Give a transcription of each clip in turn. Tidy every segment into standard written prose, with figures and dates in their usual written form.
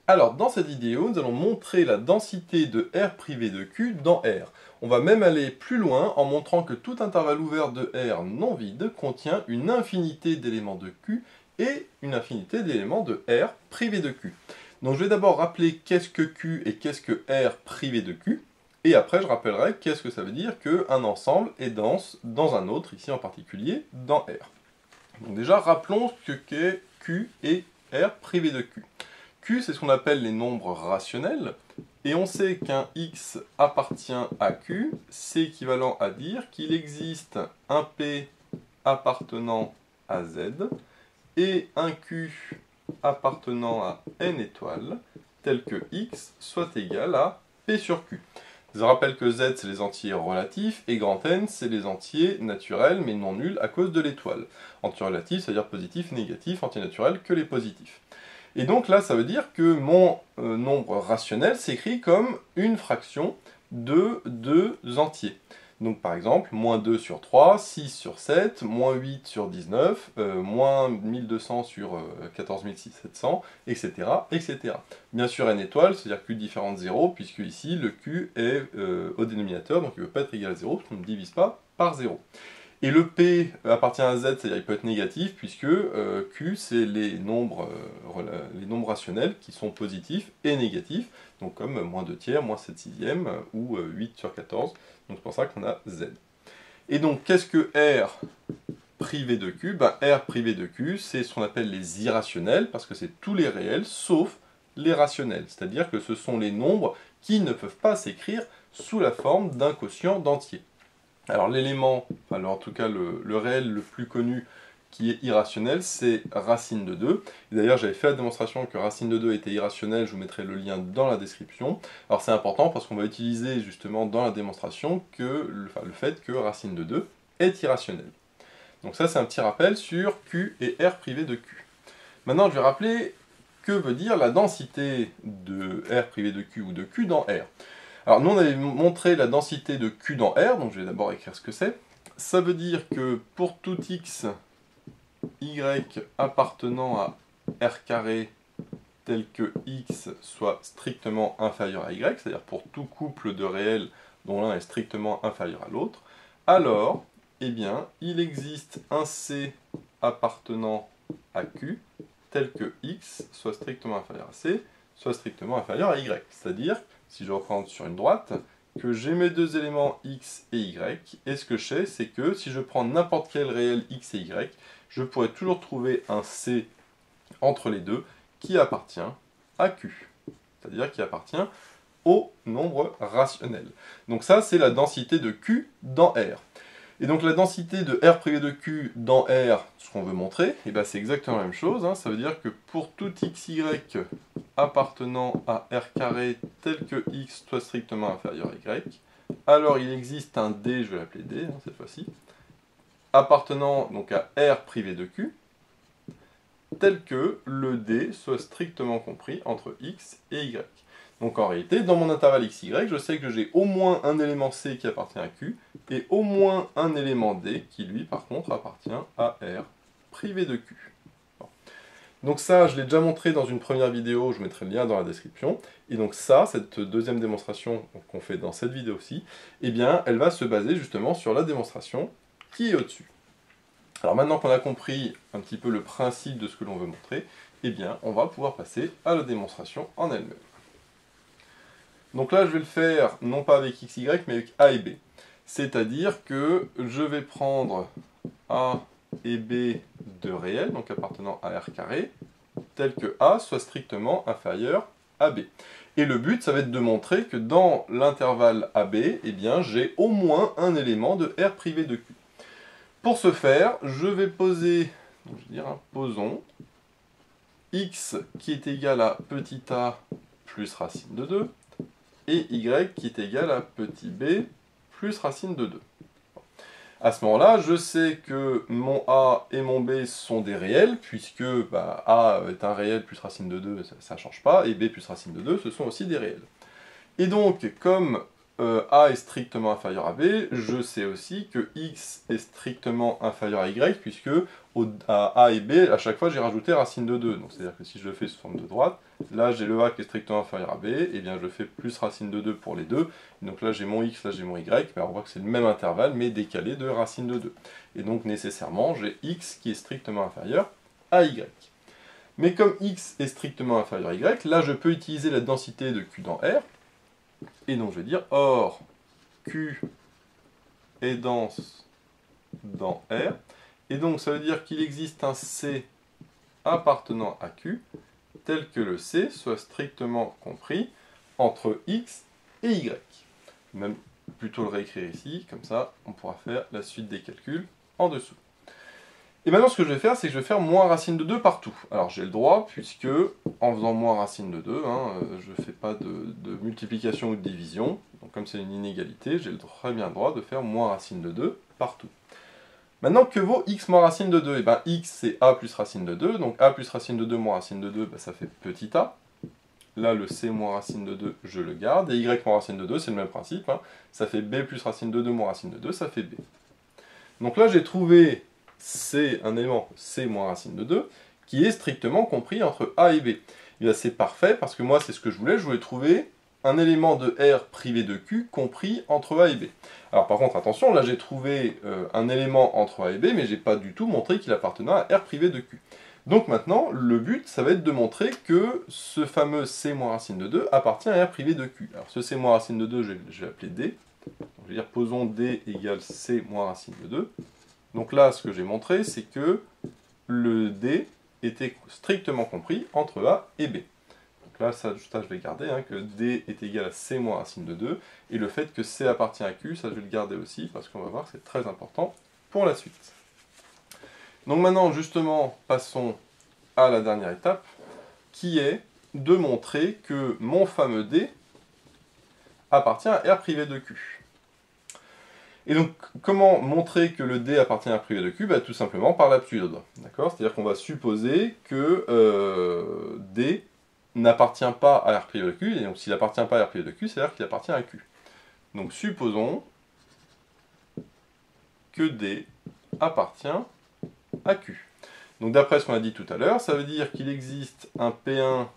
Alors, dans cette vidéo, nous allons montrer la densité de R privé de Q dans R. On va même aller plus loin en montrant que tout intervalle ouvert de R non vide contient une infinité d'éléments de Q et une infinité d'éléments de R privé de Q. Donc je vais d'abord rappeler qu'est-ce que Q et qu'est-ce que R privé de Q, et après je rappellerai qu'est-ce que ça veut dire qu'un ensemble est dense dans un autre, ici en particulier dans R. Donc déjà, rappelons ce qu'est Q et R privé de Q. Q, c'est ce qu'on appelle les nombres rationnels, et on sait qu'un x appartient à Q, c'est équivalent à dire qu'il existe un P appartenant à Z, et un Q appartenant à n étoiles, tel que x soit égal à P sur Q. Je rappelle que Z, c'est les entiers relatifs, et grand N, c'est les entiers naturels, mais non nuls à cause de l'étoile. Antirelatifs, c'est-à-dire positifs, négatifs, antinaturels que les positifs. Et donc là, ça veut dire que mon nombre rationnel s'écrit comme une fraction de deux entiers. Donc par exemple, moins 2 sur 3, 6 sur 7, moins 8 sur 19, moins 1200 sur 14 700, etc., etc. Bien sûr, n étoile, c'est-à-dire Q différent de 0, puisque ici, le Q est au dénominateur, donc il ne peut pas être égal à 0, parce qu'on ne divise pas par 0. Et le P appartient à Z, c'est-à-dire qu'il peut être négatif, puisque Q, c'est les nombres rationnels qui sont positifs et négatifs, donc comme moins 2 tiers, moins 7 sixièmes, ou 8 sur 14, donc c'est pour ça qu'on a Z. Et donc, qu'est-ce que R privé de Q? R privé de Q, c'est ce qu'on appelle les irrationnels, parce que c'est tous les réels, sauf les rationnels, c'est-à-dire que ce sont les nombres qui ne peuvent pas s'écrire sous la forme d'un quotient d'entiers. Alors l'élément, alors en tout cas le réel le plus connu qui est irrationnel, c'est racine de 2. D'ailleurs j'avais fait la démonstration que racine de 2 était irrationnel, je vous mettrai le lien dans la description. Alors c'est important parce qu'on va utiliser justement dans la démonstration que, le fait que racine de 2 est irrationnel. Donc ça c'est un petit rappel sur Q et R privé de Q. Maintenant je vais rappeler que veut dire la densité de R privé de Q ou de Q dans R. Alors nous on avait montré la densité de Q dans R, donc je vais d'abord écrire ce que c'est. Ça veut dire que pour tout x, y appartenant à R carré tel que x soit strictement inférieur à y, c'est-à-dire pour tout couple de réels dont l'un est strictement inférieur à l'autre, alors, eh bien, il existe un c appartenant à Q tel que x soit strictement inférieur à c, soit strictement inférieur à y. C'est-à-dire, si je reprends sur une droite, que j'ai mes deux éléments x et y, et ce que je sais, c'est que si je prends n'importe quel réel x et y, je pourrais toujours trouver un c entre les deux qui appartient à Q. C'est-à-dire qui appartient au nombre rationnel. Donc ça, c'est la densité de Q dans R. Et donc la densité de R privé de Q dans R, ce qu'on veut montrer, et ben c'est exactement la même chose. Ça veut dire que pour tout xy appartenant à R carré tel que x soit strictement inférieur à y, alors il existe un D, je vais l'appeler D cette fois-ci, appartenant donc à R privé de Q, tel que le D soit strictement compris entre x et y. Donc en réalité, dans mon intervalle xy, je sais que j'ai au moins un élément C qui appartient à Q, et au moins un élément D qui, lui, par contre, appartient à R privé de Q. Bon. Donc ça, je l'ai déjà montré dans une première vidéo, je mettrai le lien dans la description. Et donc ça, cette deuxième démonstration qu'on fait dans cette vidéo-ci, eh bien, elle va se baser justement sur la démonstration qui est au-dessus. Alors maintenant qu'on a compris un petit peu le principe de ce que l'on veut montrer, eh bien, on va pouvoir passer à la démonstration en elle-même. Donc là, je vais le faire non pas avec x, y, mais avec a et b. C'est-à-dire que je vais prendre a et b de réels, donc appartenant à R carré, tel que a soit strictement inférieur à b. Et le but, ça va être de montrer que dans l'intervalle AB, eh bien, j'ai au moins un élément de R privé de Q. Pour ce faire, je vais poser, donc je vais dire, posons x qui est égal à petit a plus racine de 2, et y qui est égal à petit b plus racine de 2. À ce moment-là, je sais que mon a et mon b sont des réels, puisque a est un réel plus racine de 2, ça ne change pas, et b plus racine de 2, ce sont aussi des réels. Et donc, comme A est strictement inférieur à B, je sais aussi que X est strictement inférieur à Y, puisque à A et B, à chaque fois, j'ai rajouté racine de 2. Donc c'est-à-dire que si je le fais sous forme de droite, là j'ai le A qui est strictement inférieur à B, et bien je fais plus racine de 2 pour les deux. Donc là j'ai mon X, là j'ai mon Y, mais on voit que c'est le même intervalle, mais décalé de racine de 2. Et donc nécessairement, j'ai X qui est strictement inférieur à Y. Mais comme X est strictement inférieur à Y, là je peux utiliser la densité de Q dans R, et donc je vais dire, or, Q est dense dans R, et donc ça veut dire qu'il existe un C appartenant à Q, tel que le C soit strictement compris entre X et Y. Même plutôt le réécrire ici, comme ça on pourra faire la suite des calculs en dessous. Et maintenant ce que je vais faire, c'est que je vais faire moins racine de 2 partout. Alors j'ai le droit, puisque en faisant moins racine de 2, je ne fais pas de multiplication ou de division, donc comme c'est une inégalité, j'ai très bien le droit de faire moins racine de 2 partout. Maintenant, que vaut x moins racine de 2? Et bien x c'est a plus racine de 2, donc a plus racine de 2 moins racine de 2, ça fait petit a. Là, le c moins racine de 2, je le garde, et y moins racine de 2, c'est le même principe, ça fait b plus racine de 2 moins racine de 2, ça fait b. Donc là, j'ai trouvé c, un élément c moins racine de 2, qui est strictement compris entre a et b. Et bien c'est parfait, parce que moi, c'est ce que je voulais trouver un élément de R privé de Q compris entre A et B. Alors par contre, attention, là j'ai trouvé un élément entre A et B, mais j'ai pas du tout montré qu'il appartenait à R privé de Q. Donc maintenant, le but, ça va être de montrer que ce fameux C moins racine de 2 appartient à R privé de Q. Alors ce C moins racine de 2, je vais l'appeler D. Donc, je vais dire, posons D égale C moins racine de 2. Donc là, ce que j'ai montré, c'est que le D était strictement compris entre A et B. Là, ça, je vais garder, que D est égal à C moins racine de 2, et le fait que C appartient à Q, ça je vais le garder aussi, parce qu'on va voir que c'est très important pour la suite. Donc maintenant, justement, passons à la dernière étape, qui est de montrer que mon fameux D appartient à R privé de Q. Et donc, comment montrer que le D appartient à R privé de Q? Tout simplement par l'absurde, d'accord? C'est-à-dire qu'on va supposer que D n'appartient pas à R privé de Q, et donc s'il n'appartient pas à R privé de Q, c'est-à-dire qu'il appartient à Q. Donc supposons que D appartient à Q. Donc d'après ce qu'on a dit tout à l'heure, ça veut dire qu'il existe un P1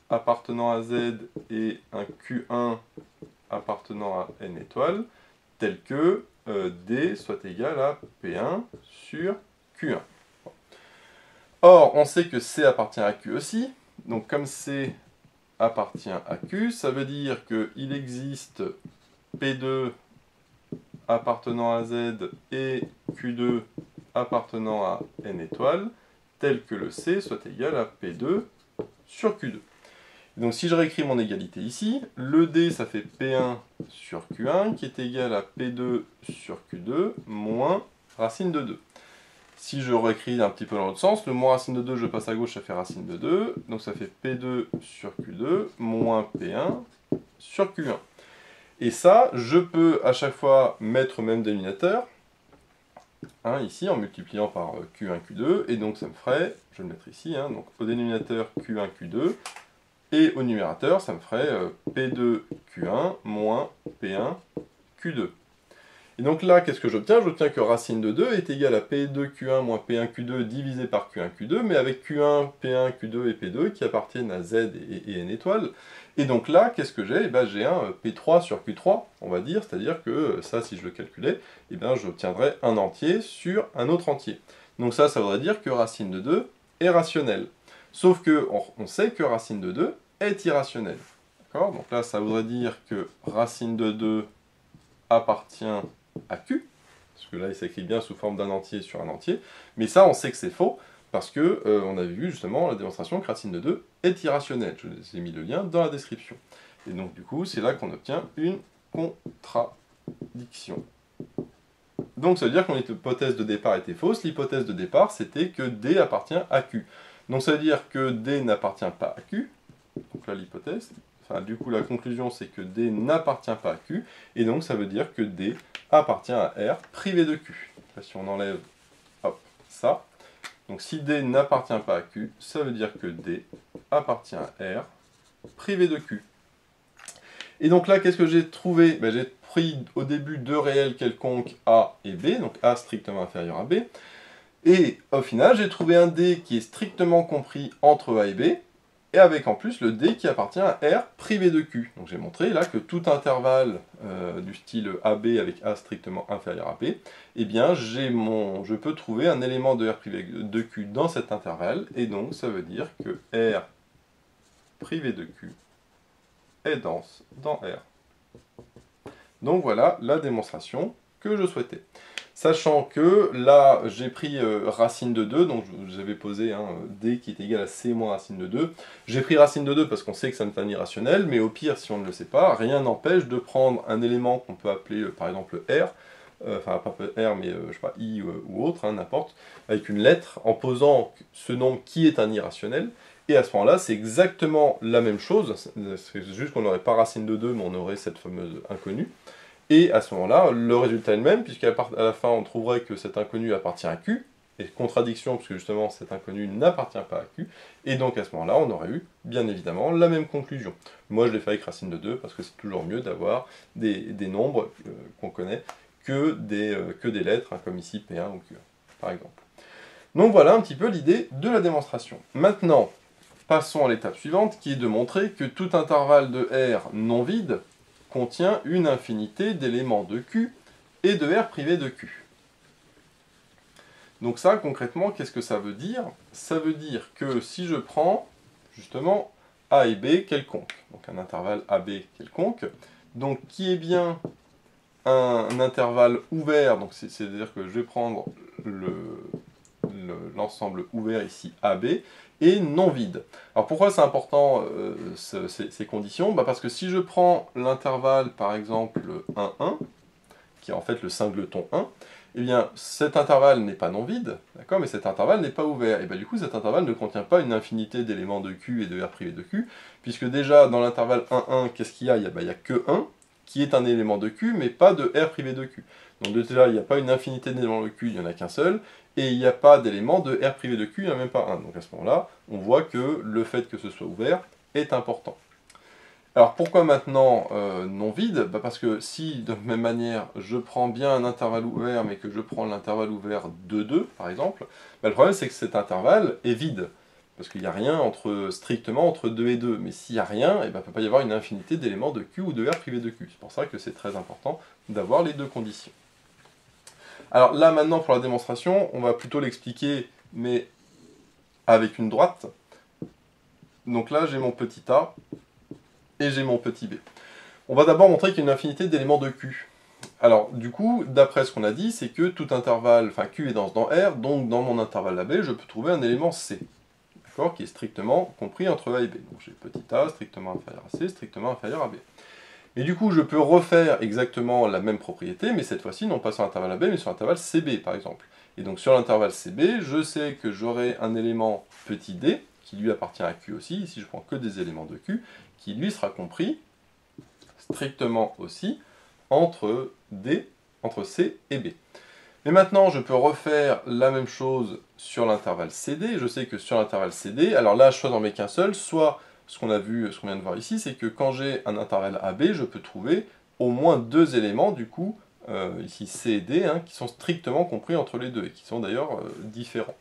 appartenant à Z et un Q1 appartenant à N étoiles, tel que D soit égal à P1 sur Q1. Or, on sait que C appartient à Q aussi, donc comme C appartient à Q, ça veut dire qu'il existe P2 appartenant à Z et Q2 appartenant à N étoiles, tel que le C soit égal à P2 sur Q2. Donc si je réécris mon égalité ici, le D ça fait P1 sur Q1 qui est égal à P2 sur Q2 moins racine de 2. Si je réécris un petit peu dans l'autre sens, le moins racine de 2, je passe à gauche, ça fait racine de 2. Donc ça fait P2 sur Q2 moins P1 sur Q1. Et ça, je peux à chaque fois mettre au même dénominateur, ici, en multipliant par Q1, Q2. Et donc ça me ferait, je vais le mettre ici, donc au dénominateur Q1, Q2. Et au numérateur, ça me ferait P2, Q1 moins P1, Q2. Et donc là, qu'est-ce que j'obtiens? J'obtiens que racine de 2 est égale à P2, Q1 moins P1, Q2 divisé par Q1, Q2, mais avec Q1, P1, Q2 et P2 qui appartiennent à Z et N étoiles. Et donc là, qu'est-ce que j'ai? J'ai un P3 sur Q3, on va dire, c'est-à-dire que ça, si je le calculais, j'obtiendrais un entier sur un autre entier. Donc ça voudrait dire que racine de 2 est rationnelle. Sauf que on sait que racine de 2 est irrationnelle. D'accord? Donc là, ça voudrait dire que racine de 2 appartient à Q, parce que là il s'écrit bien sous forme d'un entier sur un entier, mais ça on sait que c'est faux, parce que on avait vu justement la démonstration que racine de 2 est irrationnelle. Je vous ai mis le lien dans la description. Et donc du coup, c'est là qu'on obtient une contradiction. Donc ça veut dire que mon hypothèse de départ était fausse, l'hypothèse de départ c'était que D appartient à Q. Donc ça veut dire que D n'appartient pas à Q, donc là l'hypothèse, du coup la conclusion c'est que D n'appartient pas à Q, et donc ça veut dire que D appartient à R privé de Q. Là, si on enlève ça, donc si D n'appartient pas à Q, ça veut dire que D appartient à R privé de Q. Et donc là, qu'est-ce que j'ai trouvé? Ben, j'ai pris au début deux réels quelconques A et B, donc A strictement inférieur à B. Et au final, j'ai trouvé un D qui est strictement compris entre A et B, et avec en plus le D qui appartient à R privé de Q. Donc j'ai montré là que tout intervalle du style AB avec A strictement inférieur à B, eh bien je peux trouver un élément de R privé de Q dans cet intervalle, et donc ça veut dire que R privé de Q est dense dans R. Donc voilà la démonstration que je souhaitais. Sachant que là, j'ai pris racine de 2, donc j'avais posé D qui est égal à C moins racine de 2. J'ai pris racine de 2 parce qu'on sait que ça n'est un irrationnel, mais au pire, si on ne le sait pas, rien n'empêche de prendre un élément qu'on peut appeler par exemple R, enfin pas R, mais je sais pas, I ou autre, n'importe, avec une lettre, en posant ce nombre qui est un irrationnel, et à ce moment-là, c'est exactement la même chose, c'est juste qu'on n'aurait pas racine de 2, mais on aurait cette fameuse inconnue. Et à ce moment-là, le résultat est le même, puisqu'à la fin, on trouverait que cet inconnu appartient à Q, et contradiction, puisque justement cet inconnu n'appartient pas à Q, et donc à ce moment-là, on aurait eu, bien évidemment, la même conclusion. Moi, je l'ai fait avec racine de 2, parce que c'est toujours mieux d'avoir des nombres qu'on connaît que des lettres, comme ici P1 ou Q1, par exemple. Donc voilà un petit peu l'idée de la démonstration. Maintenant, passons à l'étape suivante, qui est de montrer que tout intervalle de R non vide contient une infinité d'éléments de Q et de R privé de Q. Donc ça, concrètement, qu'est-ce que ça veut dire? Ça veut dire que si je prends, justement, A et B quelconque, donc un intervalle AB quelconque, donc qui est bien un intervalle ouvert, donc c'est-à-dire que je vais prendre l'ensemble ouvert ici AB, et non vide. Alors pourquoi c'est important ces conditions? Parce que si je prends l'intervalle par exemple 1, 1, qui est en fait le singleton 1, eh bien cet intervalle n'est pas non vide, d'accord, mais cet intervalle n'est pas ouvert. Et bien du coup cet intervalle ne contient pas une infinité d'éléments de Q et de R privé de Q, puisque déjà dans l'intervalle 1, 1, qu'est-ce qu'il y a? Il y a que 1, qui est un élément de Q, mais pas de R privé de Q. Donc déjà il n'y a pas une infinité d'éléments de Q, il n'y en a qu'un seul, et il n'y a pas d'élément de R privé de Q, il n'y en a même pas un. Donc à ce moment-là, on voit que le fait que ce soit ouvert est important. Alors pourquoi maintenant non vide? Parce que si, de même manière, je prends bien un intervalle ouvert, mais que je prends l'intervalle ouvert de 2, par exemple, le problème c'est que cet intervalle est vide. Parce qu'il n'y a rien strictement entre 2 et 2. Mais s'il n'y a rien, il ne peut pas y avoir une infinité d'éléments de Q ou de R privé de Q. C'est pour ça que c'est très important d'avoir les deux conditions. Alors là, maintenant, pour la démonstration, on va plutôt l'expliquer, mais avec une droite. Donc là, j'ai mon petit a, et j'ai mon petit b. On va d'abord montrer qu'il y a une infinité d'éléments de Q. Alors, du coup, d'après ce qu'on a dit, c'est que tout intervalle, enfin Q est dense dans R, donc dans mon intervalle AB, je peux trouver un élément C, d'accord, qui est strictement compris entre A et B. Donc j'ai petit a strictement inférieur à C, strictement inférieur à B. Et du coup, je peux refaire exactement la même propriété, mais cette fois-ci, non pas sur l'intervalle AB, mais sur l'intervalle CB, par exemple. Et donc sur l'intervalle CB, je sais que j'aurai un élément petit d, qui lui appartient à Q aussi, ici je prends que des éléments de Q, qui lui sera compris strictement aussi entre C et B. Mais maintenant, je peux refaire la même chose sur l'intervalle CD. Je sais que sur l'intervalle CD, alors là, je n'en mets qu'un seul, soit ce qu'on vient de voir ici, c'est que quand j'ai un intervalle AB, je peux trouver au moins deux éléments, du coup, ici C et D, qui sont strictement compris entre les deux, et qui sont d'ailleurs différents.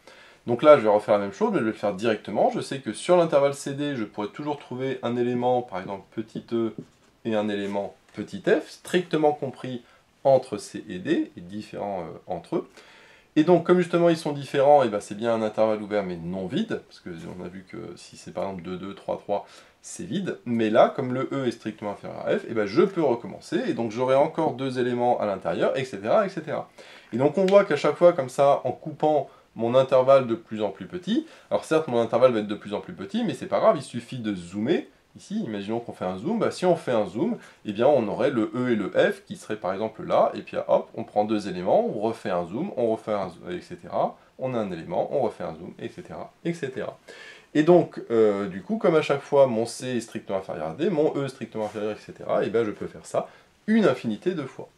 Donc là, je vais refaire la même chose, mais je vais le faire directement. Je sais que sur l'intervalle CD, je pourrais toujours trouver un élément, par exemple petit e, et un élément petit f, strictement compris entre C et D, et différents entre eux. Et donc, comme justement ils sont différents, et ben c'est bien un intervalle ouvert mais non vide, parce qu'on a vu que si c'est par exemple 2, 2, 3, 3, c'est vide. Mais là, comme le E est strictement inférieur à F, et ben je peux recommencer, et donc j'aurai encore deux éléments à l'intérieur, etc., etc. Et donc on voit qu'à chaque fois, comme ça, en coupant mon intervalle de plus en plus petit, alors certes mon intervalle va être de plus en plus petit, mais c'est pas grave, il suffit de zoomer. Ici, imaginons qu'on fait un zoom, si on fait un zoom, eh bien on aurait le E et le F qui seraient par exemple là, et puis hop, on prend deux éléments, on refait un zoom, etc. On a un élément, on refait un zoom, etc. etc. Et donc, du coup, comme à chaque fois mon C est strictement inférieur à D, mon E est strictement inférieur, etc., et bien je peux faire ça une infinité de fois.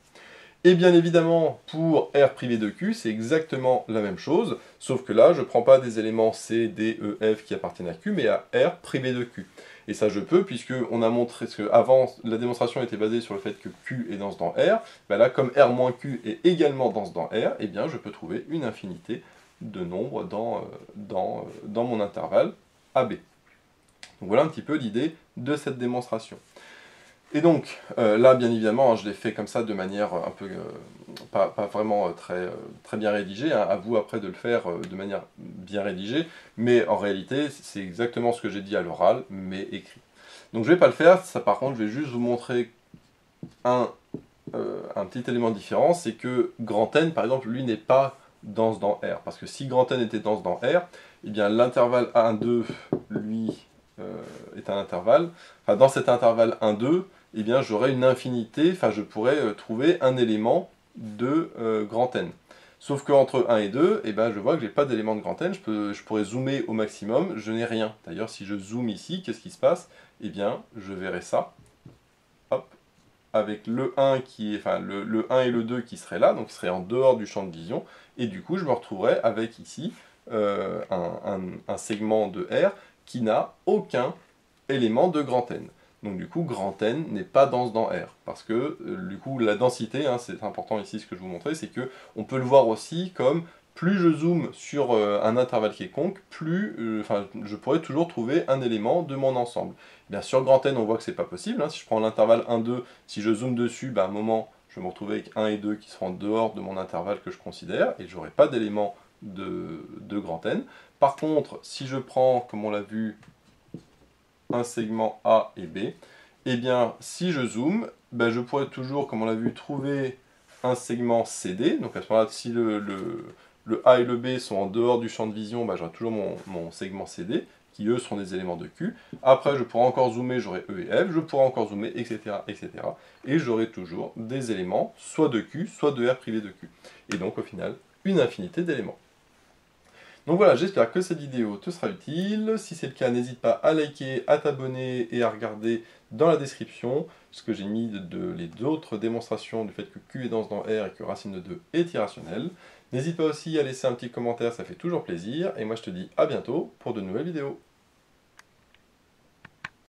Et bien évidemment, pour R privé de Q, c'est exactement la même chose, sauf que là, je ne prends pas des éléments C, D, E, F qui appartiennent à Q, mais à R privé de Q. Et ça je peux, puisqu'on a montré que avant la démonstration était basée sur le fait que Q est dense dans R, ben là, comme R moins Q est également dense dans R, eh bien je peux trouver une infinité de nombres dans mon intervalle AB. Donc voilà un petit peu l'idée de cette démonstration. Et donc, là, bien évidemment, hein, je l'ai fait comme ça de manière un peu, pas vraiment très bien rédigée, hein, à vous après de le faire de manière bien rédigée, mais en réalité, c'est exactement ce que j'ai dit à l'oral, mais écrit. Donc je ne vais pas le faire, ça par contre, je vais juste vous montrer un petit élément différent, c'est que grand N, par exemple, lui n'est pas dense dans R, parce que si grand N était dense dans R, eh bien l'intervalle 1, 2, lui, est un intervalle, enfin dans cet intervalle 1, 2, eh bien j'aurais une infinité, enfin je pourrais trouver un élément de grand N. Sauf qu'entre 1 et 2, eh ben, je vois que j'ai pas d'élément de grand N, je pourrais zoomer au maximum, je n'ai rien. D'ailleurs, si je zoome ici, qu'est-ce qui se passe? Eh bien, je verrai ça, hop, avec le 1, enfin, le 1 et le 2 qui seraient là, donc qui seraient en dehors du champ de vision, et du coup, je me retrouverai avec ici un segment de R qui n'a aucun élément de grand N. Donc du coup, grand N n'est pas dense dans R, parce que du coup, la densité, hein, c'est important ici ce que je vous montrais, c'est que on peut le voir aussi comme plus je zoome sur un intervalle quelconque, plus je pourrais toujours trouver un élément de mon ensemble. Bien sûr, grand N, on voit que c'est pas possible. Hein. Si je prends l'intervalle 1, 2, si je zoome dessus, à un moment, je vais me retrouver avec 1 et 2 qui seront en dehors de mon intervalle que je considère, et j'aurai pas d'élément de grand N. Par contre, si je prends, comme on l'a vu, un segment A et B, eh bien, si je zoome, je pourrais toujours, comme on l'a vu, trouver un segment CD. Donc à ce moment-là, si le A et le B sont en dehors du champ de vision, j'aurai toujours mon segment CD, qui eux sont des éléments de Q. Après, je pourrais encore zoomer, j'aurai E et F, je pourrais encore zoomer, etc., etc. Et j'aurai toujours des éléments, soit de Q, soit de R privé de Q. Et donc, au final, une infinité d'éléments. Donc voilà, j'espère que cette vidéo te sera utile. Si c'est le cas, n'hésite pas à liker, à t'abonner et à regarder dans la description ce que j'ai mis les autres démonstrations du fait que Q est dense dans R et que racine de 2 est irrationnelle. N'hésite pas aussi à laisser un petit commentaire, ça fait toujours plaisir. Et moi je te dis à bientôt pour de nouvelles vidéos.